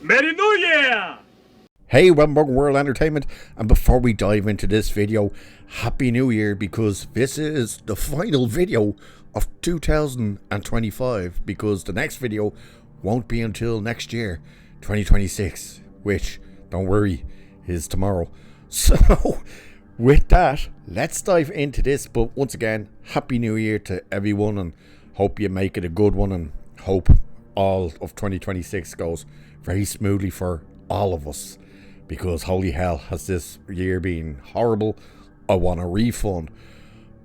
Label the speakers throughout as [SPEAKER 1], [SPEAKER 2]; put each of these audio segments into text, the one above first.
[SPEAKER 1] Merry New Year!
[SPEAKER 2] Hey, welcome World Entertainment, and before we dive into this video, Happy New Year, because this is the final video of 2025, because the next video won't be until next year, 2026, which, don't worry, is tomorrow. So, with that, let's dive into this. But once again, Happy New Year to everyone, and hope you make it a good one, and hope all of 2026 goes very smoothly for all of us. Because holy hell, has this year been horrible. I want a refund.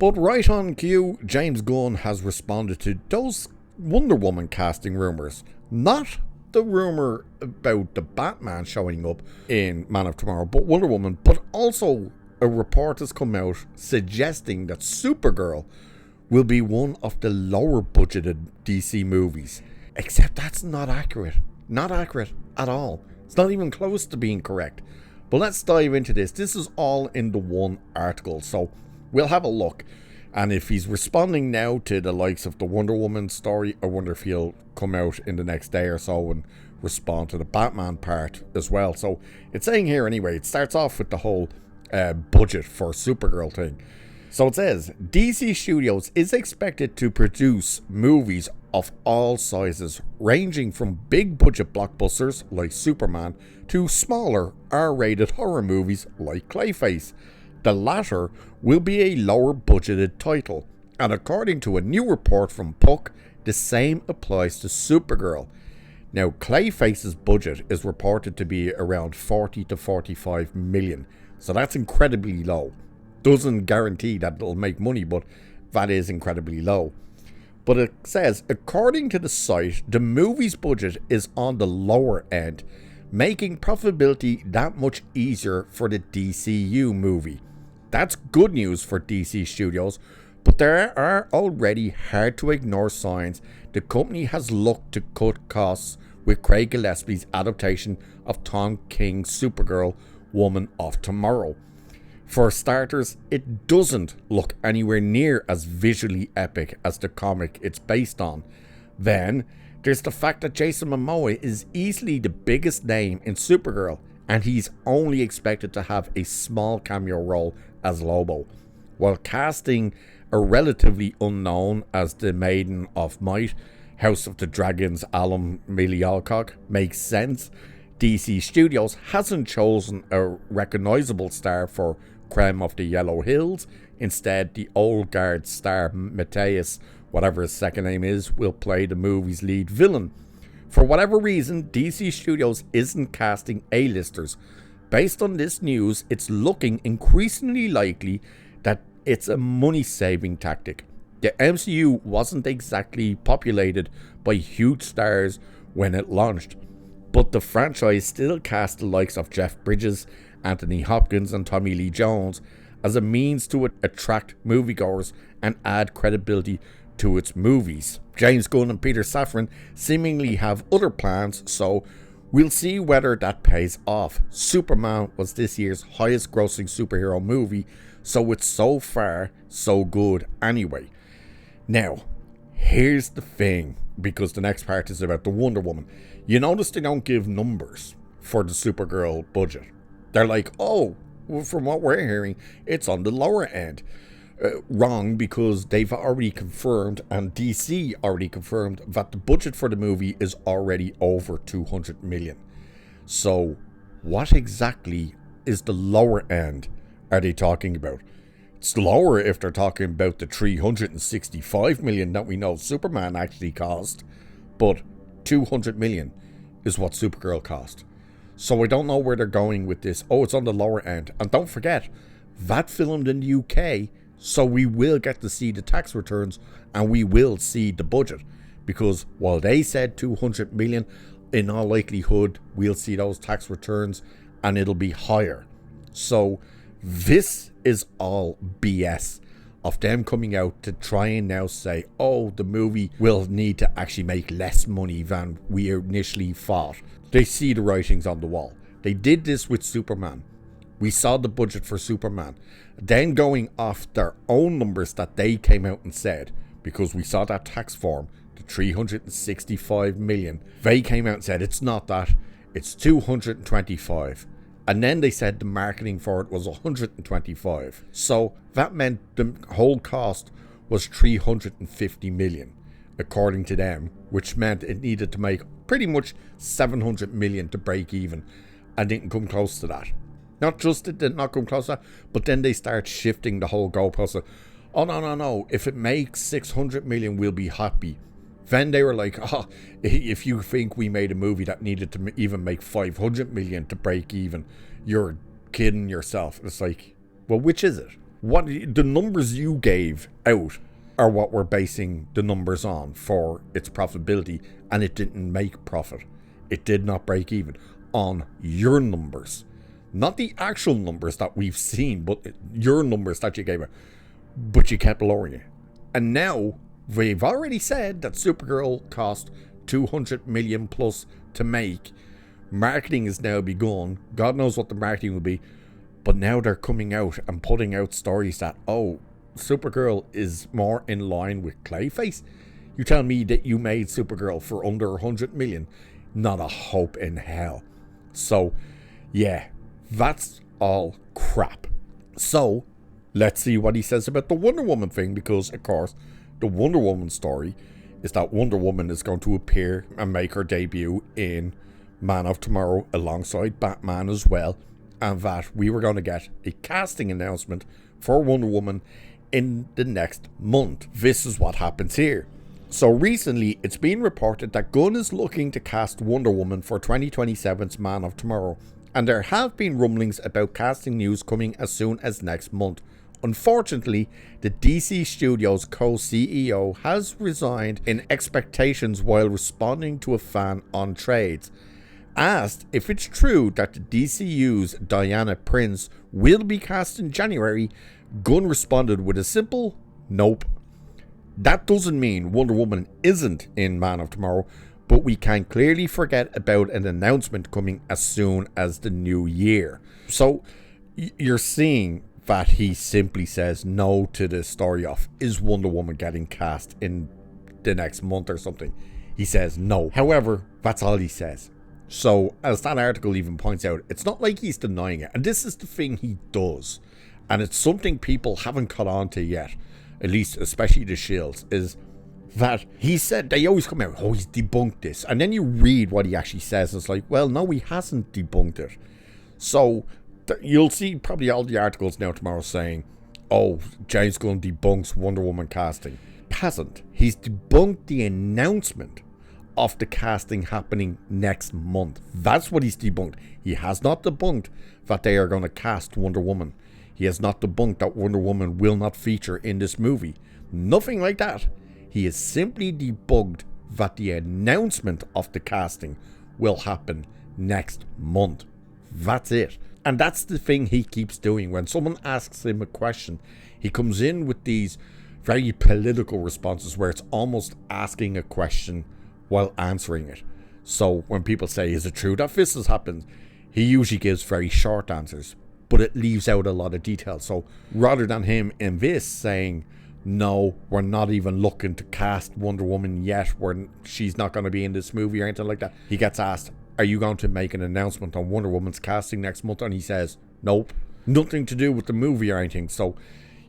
[SPEAKER 2] But right on cue, James Gunn has responded to those Wonder Woman casting rumours. Not the rumour about the Batman showing up in Man of Tomorrow, but Wonder Woman. But also a report has come out suggesting that Supergirl will be one of the lower budgeted DC movies. Except that's not accurate. Not accurate at all. It's not even close to being correct. But let's dive into this. This is all in the one article, so we'll have a look. And if he's responding now to the likes of the Wonder Woman story, I wonder if he'll come out in the next day or so and respond to the Batman part as well. So it's saying here anyway, it starts off with the whole budget for Supergirl thing. So it says, DC Studios is expected to produce movies of all sizes, ranging from big budget blockbusters like Superman to smaller R-rated horror movies like Clayface. The latter will be a lower budgeted title, and according to a new report from Puck, the same applies to Supergirl. Now, Clayface's budget is reported to be around 40 to 45 million, so that's incredibly low. Doesn't guarantee that it'll make money, but that is incredibly low. But it says, according to the site, the movie's budget is on the lower end, making profitability that much easier for the DCU movie. That's good news for DC Studios, but there are already hard to ignore signs the company has looked to cut costs with Craig Gillespie's adaptation of Tom King's Supergirl, Woman of Tomorrow. For starters, it doesn't look anywhere near as visually epic as the comic it's based on. Then, there's the fact that Jason Momoa is easily the biggest name in Supergirl, and he's only expected to have a small cameo role as Lobo, while casting a relatively unknown as the Maiden of Might, House of the Dragon's alum Millie Alcock makes sense. DC Studios hasn't chosen a recognizable star for Creme of the Yellow Hills. Instead, the old guard star Matthias, whatever his second name is, will play the movie's lead villain. For whatever reason, DC Studios isn't casting A-listers. Based on this news, it's looking increasingly likely that it's a money-saving tactic. The MCU wasn't exactly populated by huge stars when it launched, but the franchise still cast the likes of Jeff Bridges, Anthony Hopkins and Tommy Lee Jones as a means to attract moviegoers and add credibility to its movies. James Gunn and Peter Safran seemingly have other plans, so we'll see whether that pays off. Superman was this year's highest grossing superhero movie, so it's so far so good anyway. Now, here's the thing, because the next part is about the Wonder Woman. You notice they don't give numbers for the Supergirl budget. They're like, oh, well, from what we're hearing, it's on the lower end. Wrong, because they've already confirmed, and DC already confirmed, that the budget for the movie is already over 200 million. So, what exactly is the lower end are they talking about? It's lower if they're talking about the 365 million that we know Superman actually cost, but 200 million is what Supergirl cost. So I don't know where they're going with this. Oh, it's on the lower end. And don't forget, that filmed in the UK, so we will get to see the tax returns and we will see the budget. Because while they said 200 million, in all likelihood, we'll see those tax returns and it'll be higher. So this is all BS of them coming out to try and now say, oh, the movie will need to actually make less money than we initially thought. They see the writings on the wall. They did this with Superman. We saw the budget for Superman. Then going off their own numbers that they came out and said, because we saw that tax form, the 365 million, they came out and said it's not that, it's 225. And then they said the marketing for it was 125. So that meant the whole cost was 350 million, according to them, which meant it needed to make pretty much 700 million to break even, and didn't come close to that. Not just it did not come close to that, but then they start shifting the whole goalpost of, oh no, if it makes 600 million, we'll be happy. Then they were like, oh, if you think we made a movie that needed to even make 500 million to break even, you're kidding yourself. It's like, well, which is it? What the numbers you gave out are what we're basing the numbers on for its profitability, and it didn't make profit. It did not break even on your numbers. Not the actual numbers that we've seen, but your numbers that you gave out. But you kept lowering it. And now, we've already said that Supergirl cost 200 million plus to make. Marketing has now begun. God knows what the marketing will be. But now they're coming out and putting out stories that, oh, Supergirl is more in line with Clayface. You tell me that you made Supergirl for under 100 million. Not a hope in hell. So, yeah, that's all crap. So, let's see what he says about the Wonder Woman thing, because, of course, the Wonder Woman story is that Wonder Woman is going to appear and make her debut in Man of Tomorrow alongside Batman as well, and that we were going to get a casting announcement for Wonder Woman in the next month. This is what happens here. So recently, it's been reported that Gunn is looking to cast Wonder Woman for 2027's Man of Tomorrow, and there have been rumblings about casting news coming as soon as next month. Unfortunately, the DC Studios co-CEO has resigned in expectations while responding to a fan on Trades. Asked if it's true that the DCU's Diana Prince will be cast in January, Gunn responded with a simple nope. That doesn't mean Wonder Woman isn't in Man of Tomorrow, but we can clearly forget about an announcement coming as soon as the new year. So you're seeing that he simply says no to the story of, is Wonder Woman getting cast in the next month or something? He says no. However, that's all he says. So, as that article even points out, it's not like he's denying it. And this is the thing he does. And it's something people haven't caught on to yet, at least especially the Shields, is that he said, they always come out, oh, he's debunked this. And then you read what he actually says, and it's like, well, no, he hasn't debunked it. So, you'll see probably all the articles now tomorrow saying, oh, James Gunn debunks Wonder Woman casting. He hasn't. He's debunked the announcement of the casting happening next month. That's what he's debunked. He has not debunked that they are going to cast Wonder Woman. He has not debunked that Wonder Woman will not feature in this movie. Nothing like that. He has simply debunked that the announcement of the casting will happen next month. That's it. And that's the thing he keeps doing. When someone asks him a question, he comes in with these very political responses where it's almost asking a question while answering it. So when people say, is it true that this has happened? He usually gives very short answers, but it leaves out a lot of detail. So rather than him in this saying, no, we're not even looking to cast Wonder Woman yet, she's not going to be in this movie or anything like that, he gets asked, are you going to make an announcement on Wonder Woman's casting next month? And he says, nope, nothing to do with the movie or anything. So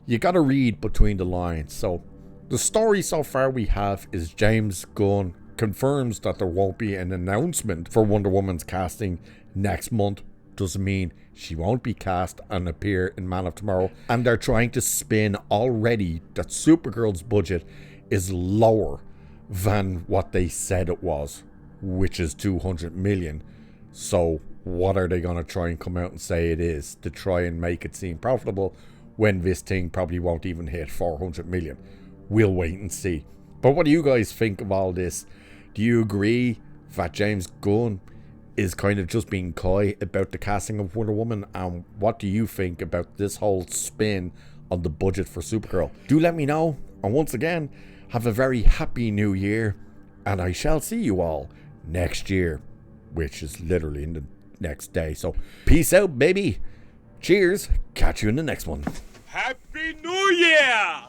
[SPEAKER 2] you got to read between the lines. So the story so far we have is James Gunn confirms that there won't be an announcement for Wonder Woman's casting next month. Doesn't mean she won't be cast and appear in Man of Tomorrow. And they're trying to spin already that Supergirl's budget is lower than what they said it was, which is 200 million. So what are they going to try and come out and say it is to try and make it seem profitable when this thing probably won't even hit 400 million? We'll wait and see. But what do you guys think of all this? Do you agree that James Gunn is kind of just being coy about the casting of Wonder Woman? And what do you think about this whole spin on the budget for Supergirl? Do let me know. And once again, have a very happy new year. And I shall see you all next year, which is literally in the next day. So peace out, baby. Cheers. Catch you in the next one.
[SPEAKER 1] Happy New Year!